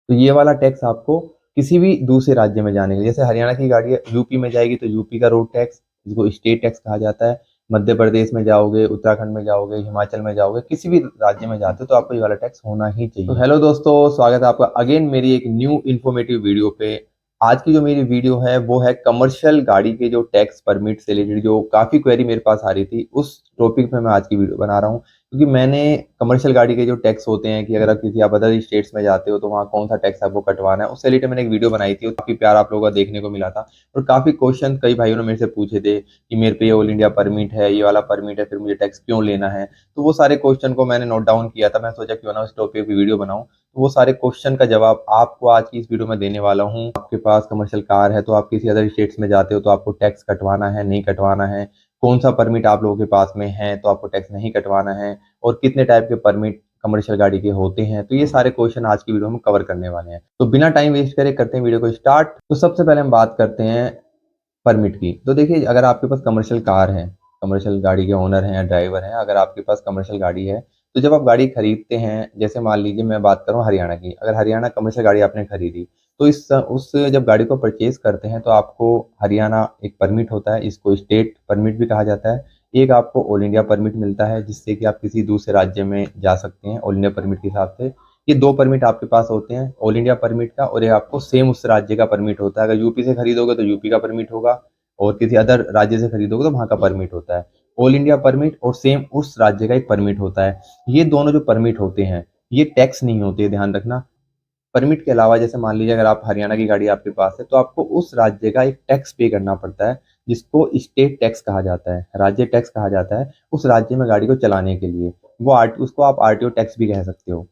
तो ये वाला टैक्स आपको किसी भी दूसरे राज्य में जाने के लिए, जैसे हरियाणा की गाड़ी यूपी में जाएगी तो यूपी का रोड टैक्स, जिसको स्टेट टैक्स कहा जाता है। मध्य प्रदेश में जाओगे, उत्तराखंड में जाओगे, हिमाचल में जाओगे, किसी भी राज्य में जाते हो तो आपको ये वाला टैक्स होना ही चाहिए। तो हेलो दोस्तों, स्वागत है आपका अगेन मेरी एक न्यू इन्फॉर्मेटिव वीडियो पे। आज की जो मेरी वीडियो है वो है कमर्शियल गाड़ी के जो टैक्स परमिट से रिलेटेड, जो काफ़ी क्वेरी मेरे पास आ रही थी, उस टॉपिक पे मैं आज की वीडियो बना रहा हूँ। क्योंकि मैंने कमर्शियल गाड़ी के जो टैक्स होते हैं कि अगर आप किसी आप अदर स्टेट्स में जाते हो तो वहाँ कौन सा टैक्स आपको कटवाना है, उससे रिलेटेड मैंने एक वीडियो बनाई थी और काफ़ी प्यार आप लोगों का देखने को मिला था। और काफ़ी क्वेश्चन कई भाइयों ने मेरे से पूछे थे कि मेरे पे ये ऑल इंडिया परमिट है, ये वाला परमिट है, फिर मुझे टैक्स क्यों लेना है। तो वो सारे क्वेश्चन को मैंने नोट डाउन किया था। मैं सोचा क्यों ना उस टॉपिक पे वीडियो बनाऊं, तो वो सारे क्वेश्चन का जवाब आपको आज की इस वीडियो में देने वाला हूँ। आपके पास कमर्शियल कार है तो आप किसी अदर स्टेट्स में जाते हो तो आपको टैक्स कटवाना है, नहीं कटवाना है, कौन सा परमिट आप लोगों के पास में है तो आपको टैक्स नहीं कटवाना है, और कितने टाइप के परमिट कमर्शियल गाड़ी के होते हैं। तो ये सारे क्वेश्चन आज की वीडियो में कवर करने वाले हैं। तो बिना टाइम वेस्ट करे करते हैं वीडियो को स्टार्ट। तो सबसे पहले हम बात करते हैं परमिट की। तो देखिए, अगर आपके पास कमर्शियल कार है, कमर्शियल गाड़ी के ओनर हैं या ड्राइवर हैं, अगर आपके पास कमर्शियल गाड़ी है तो जब आप गाड़ी खरीदते हैं, जैसे मान लीजिए मैं बात करूं हरियाणा की, अगर हरियाणा कमर्शियल गाड़ी आपने खरीदी तो इस उस जब गाड़ी को परचेज करते हैं तो आपको हरियाणा एक परमिट होता है, इसको स्टेट परमिट भी कहा जाता है। एक आपको ऑल इंडिया परमिट मिलता है जिससे कि आप किसी दूसरे राज्य में जा सकते हैं ऑल इंडिया परमिट के हिसाब से। ये दो परमिट आपके पास होते हैं, ऑल इंडिया परमिट का, और एक आपको सेम उस राज्य का परमिट होता है। अगर यूपी से खरीदोगे तो यूपी का परमिट होगा, और किसी अदर राज्य से खरीदोगे तो वहाँ का परमिट होता है। ऑल इंडिया परमिट और सेम उस राज्य का एक परमिट होता है। ये दोनों जो परमिट होते हैं ये टैक्स नहीं होते, ध्यान रखना। परमिट के अलावा जैसे मान लीजिए अगर आप हरियाणा की गाड़ी आपके पास है तो आपको उस राज्य का एक टैक्स पे करना पड़ता है, जिसको स्टेट टैक्स कहा जाता है, राज्य टैक्स कहा जाता है उस राज्य में गाड़ी को चलाने के लिए। वो उसको आप आरटीओ टैक्स भी कह सकते हो।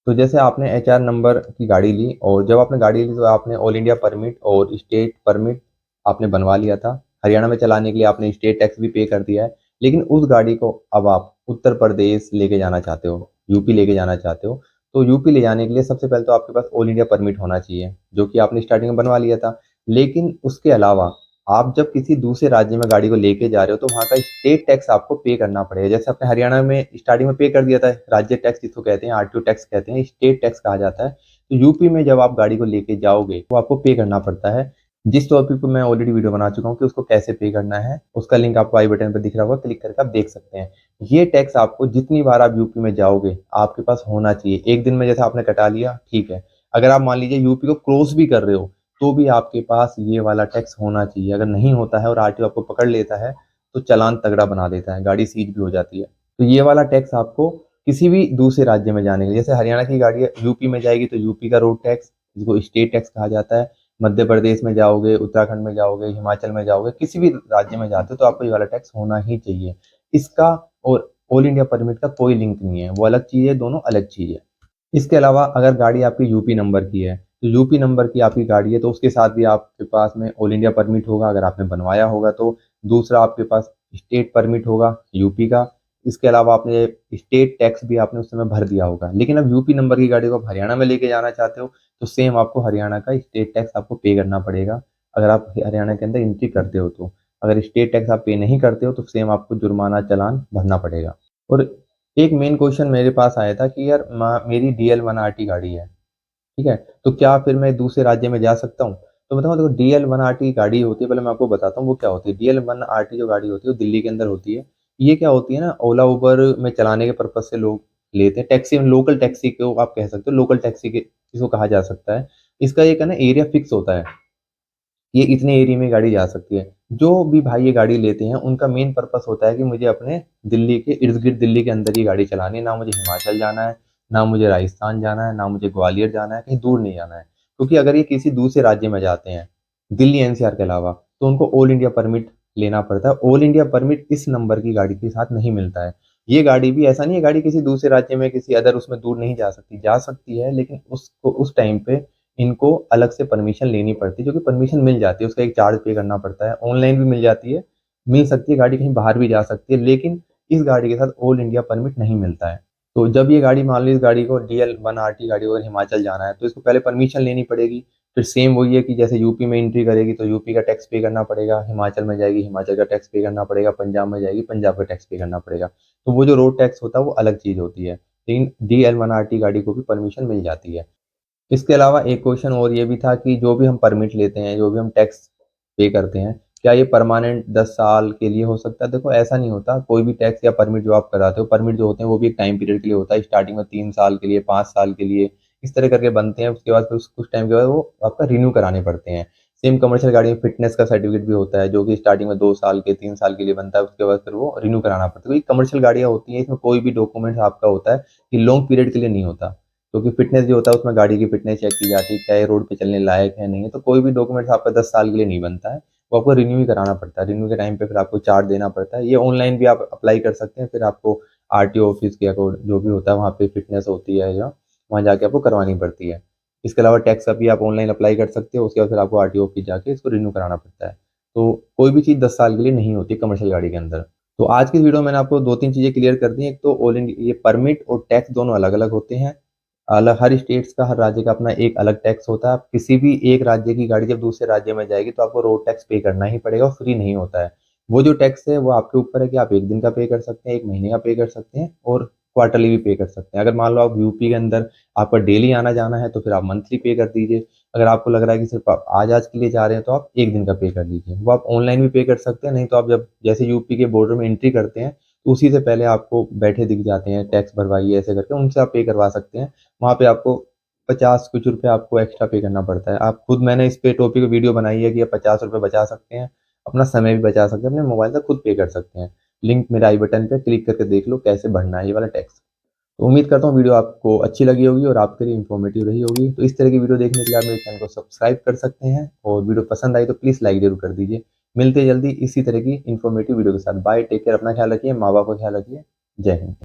तो जैसे आपने एचआर नंबर की गाड़ी ली, और जब आपने गाड़ी ली तो आपने ऑल इंडिया परमिट और स्टेट परमिट आपने बनवा लिया था। हरियाणा में चलाने के लिए आपने स्टेट टैक्स भी पे कर दिया है। लेकिन उस गाड़ी को अब आप उत्तर प्रदेश लेके जाना चाहते हो, यूपी लेके जाना चाहते हो, तो यूपी ले जाने के लिए सबसे पहले तो आपके पास ऑल इंडिया परमिट होना चाहिए, जो कि आपने स्टार्टिंग में बनवा लिया था। लेकिन उसके अलावा आप जब किसी दूसरे राज्य में गाड़ी को लेके जा रहे हो तो वहाँ का स्टेट टैक्स आपको पे करना पड़ेगा। जैसे आपने हरियाणा में स्टार्टिंग में पे कर दिया था राज्य टैक्स, जिसको कहते हैं आरटीओ टैक्स कहते हैं, स्टेट टैक्स कहा जाता है। तो यूपी में जब आप गाड़ी को लेके जाओगे तो आपको पे करना पड़ता है, जिस टॉपिक पर मैं ऑलरेडी वीडियो बना चुका हूँ कि उसको कैसे पे करना है। उसका लिंक आपको आई बटन पर दिख रहा होगा, क्लिक करके आप देख सकते हैं। ये टैक्स आपको जितनी बार आप यूपी में जाओगे आपके पास होना चाहिए। एक दिन में जैसे आपने कटा लिया, ठीक है, अगर आप मान लीजिए यूपी को क्रॉस भी कर रहे हो तो भी आपके पास ये वाला टैक्स होना चाहिए। अगर नहीं होता है और आरटीओ आपको पकड़ लेता है तो चालान तगड़ा बना देता है, गाड़ी सीज भी हो जाती है। तो ये वाला टैक्स आपको किसी भी दूसरे राज्य में जाने के लिए, जैसे हरियाणा की गाड़ी यूपी में जाएगी तो यूपी का रोड टैक्स, जिसको स्टेट टैक्स कहा जाता है। मध्य प्रदेश में जाओगे, उत्तराखंड में जाओगे, हिमाचल में जाओगे, किसी भी राज्य में जाते हो तो आपको ये वाला टैक्स होना ही चाहिए। इसका और ऑल इंडिया परमिट का कोई लिंक नहीं है, वो अलग चीज़ है, दोनों अलग चीज़ है। इसके अलावा अगर गाड़ी आपकी यूपी नंबर की है तो यूपी नंबर की आपकी गाड़ी है तो उसके साथ भी आपके पास में ऑल इंडिया परमिट होगा अगर आपने बनवाया होगा तो। दूसरा आपके पास स्टेट परमिट होगा यूपी का। इसके अलावा आपने स्टेट टैक्स भी आपने उस समय भर दिया होगा। लेकिन अब यूपी नंबर की गाड़ी को आप हरियाणा में लेके जाना चाहते हो तो सेम आपको हरियाणा का स्टेट टैक्स आपको पे करना पड़ेगा, अगर आप हरियाणा के अंदर एंट्री करते हो तो। अगर स्टेट टैक्स आप पे नहीं करते हो तो सेम आपको जुर्माना चालान भरना पड़ेगा। और एक मेन क्वेश्चन मेरे पास आया था कि यार मेरी DL1RT गाड़ी है, ठीक है, तो क्या फिर मैं दूसरे राज्य में जा सकता हूँ? तो बताऊँ, देखो DL1RT गाड़ी होती है, पहले मैं आपको बताता हूँ वो क्या होती है। DL1RT जो गाड़ी होती है वो दिल्ली के अंदर होती है। ये क्या होती है ना, ओला उबर में चलाने के पर्पज से लोग लेते हैं। टैक्सी में लोकल टैक्सी को आप कह सकते हो, लोकल टैक्सी के इसको कहा जा सकता है। इसका एक है ना एरिया फिक्स होता है, ये इतने एरिया में गाड़ी जा सकती है। जो भी भाई ये गाड़ी लेते हैं उनका मेन पर्पस होता है कि मुझे अपने दिल्ली के इर्द गिर्द, दिल्ली के अंदर ही गाड़ी चलानी है, ना मुझे हिमाचल जाना है, ना मुझे राजस्थान जाना है, ना मुझे ग्वालियर जाना है, कहीं दूर नहीं जाना है। क्योंकि अगर ये किसी दूसरे राज्य में जाते हैं दिल्ली एनसीआर के अलावा तो उनको ऑल इंडिया परमिट लेना पड़ता है। ऑल इंडिया परमिट इस नंबर की गाड़ी के साथ नहीं मिलता है। ये गाड़ी भी ऐसा नहीं है, गाड़ी किसी दूसरे राज्य में किसी अदर उसमें दूर नहीं जा सकती, जा सकती है, लेकिन उसको उस टाइम पे इनको अलग से परमिशन लेनी पड़ती है, जो कि परमिशन मिल जाती है, उसका एक चार्ज पे करना पड़ता है। ऑनलाइन भी मिल जाती है, मिल सकती है, गाड़ी कहीं बाहर भी जा सकती है, लेकिन इस गाड़ी के साथ ऑल इंडिया परमिट नहीं मिलता है। तो जब ये गाड़ी, मान लो इस गाड़ी को DL1RT गाड़ी को अगर हिमाचल जाना है तो इसको पहले परमिशन लेनी पड़ेगी। फिर सेम वही है कि जैसे यूपी में एंट्री करेगी तो यूपी का टैक्स पे करना पड़ेगा, हिमाचल में जाएगी हिमाचल का टैक्स पे करना पड़ेगा, पंजाब में जाएगी पंजाब का टैक्स पे करना पड़ेगा। तो वो जो रोड टैक्स होता है वो अलग चीज़ होती है। लेकिन DL1RT गाड़ी को भी परमिशन मिल जाती है। इसके अलावा एक क्वेश्चन और ये भी था कि जो भी हम परमिट लेते हैं, जो भी हम टैक्स पे करते हैं, क्या ये परमानेंट 10 साल के लिए हो सकता है? देखो ऐसा नहीं होता। कोई भी टैक्स या परमिट जो आप कराते हो, परमिट जो होते हैं वो भी एक टाइम पीरियड के लिए होता है। स्टार्टिंग में 3 साल के लिए, 5 साल के लिए, इस तरह करके बनते हैं। उसके बाद फिर कुछ टाइम के बाद वो आपका रिन्यू कराने पड़ते हैं। सेम कमर्शियल गाड़ी में फिटनेस का सर्टिफिकेट भी होता है, जो कि स्टार्टिंग में 2 साल के, 3 साल के लिए बनता है। उसके बाद फिर वो रिन्यू कराना पड़ता है। क्योंकि कमर्शियल गाड़ियाँ होती हैं, इसमें कोई भी डॉक्यूमेंट्स आपका होता है कि लॉन्ग पीरियड के लिए नहीं होता। क्योंकि फिटनेस जो होता है उसमें गाड़ी की फिटनेस चेक की जाती है, क्या ये रोड पे चलने लायक है नहीं है। तो कोई भी डॉक्यूमेंट्स आपका 10 साल के लिए नहीं बनता है, वो आपको रिन्यू ही कराना पड़ता है। रिन्यू के टाइम पे फिर आपको चार्ज देना पड़ता है। ये ऑनलाइन भी आप अप्लाई कर सकते हैं, फिर आपको आरटीओ ऑफिस के अकॉर्ड जो भी होता है वहाँ पे फिटनेस होती है, या वहाँ जाके आपको करवानी पड़ती है। इसके अलावा टैक्स का भी आप ऑनलाइन अप्लाई कर सकते हो, उसके बाद फिर आपको आरटीओ ऑफिस जाके इसको रिन्यू कराना पड़ता है। तो कोई भी चीज़ 10 साल के लिए नहीं होती कमर्शियल गाड़ी के अंदर। तो आज की इस वीडियो में मैंने आपको 2-3 चीज़ें क्लियर कर दी हैं। एक तो ऑल इंडिया ये परमिट और टैक्स दोनों अलग अलग होते हैं। अलग हर स्टेट्स का, हर राज्य का अपना एक अलग टैक्स होता है। आप किसी भी एक राज्य की गाड़ी जब दूसरे राज्य में जाएगी तो आपको रोड टैक्स पे करना ही पड़ेगा, फ्री नहीं होता है। वो जो टैक्स है वो आपके ऊपर है कि आप एक दिन का पे कर सकते हैं, एक महीने का पे कर सकते हैं, और क्वार्टरली भी पे कर सकते हैं। अगर मान लो आप यूपी के अंदर आपका डेली आना जाना है तो फिर आप मंथली पे कर दीजिए। अगर आपको लग रहा है कि सिर्फ आप आज आज के लिए जा रहे हैं तो आप एक दिन का पे कर दीजिए। वो आप ऑनलाइन भी पे कर सकते हैं, नहीं तो आप जब जैसे यूपी के बॉर्डर में एंट्री करते हैं तो उसी से पहले आपको बैठे दिख जाते हैं, टैक्स भरवाइए ऐसे करके, उनसे आप पे करवा सकते हैं। वहाँ पे आपको 50 कुछ रुपए आपको एक्स्ट्रा पे करना पड़ता है। आप खुद, मैंने इस पे टॉपिक वीडियो बनाई है कि आप 50 रुपए बचा सकते हैं, अपना समय भी बचा सकते हैं, अपने मोबाइल से खुद पे कर सकते हैं। लिंक मेरे आई बटन पे क्लिक करके देख लो कैसे भरना है ये वाला टैक्स। तो उम्मीद करता हूँ वीडियो आपको अच्छी लगी होगी और आपके लिए इन्फॉर्मेटिव रही होगी। तो इस तरह की वीडियो देखने के लिए आप मेरे चैनल को सब्सक्राइब कर सकते हैं, और वीडियो पसंद आई तो प्लीज़ लाइक जरूर कर दीजिए। मिलते हैं जल्दी इसी तरह की इन्फॉर्मेटिव वीडियो के साथ। बाय, टेक केयर, अपना ख्याल रखिए, माँ बाप का ख्याल रखिए। जय हिंद।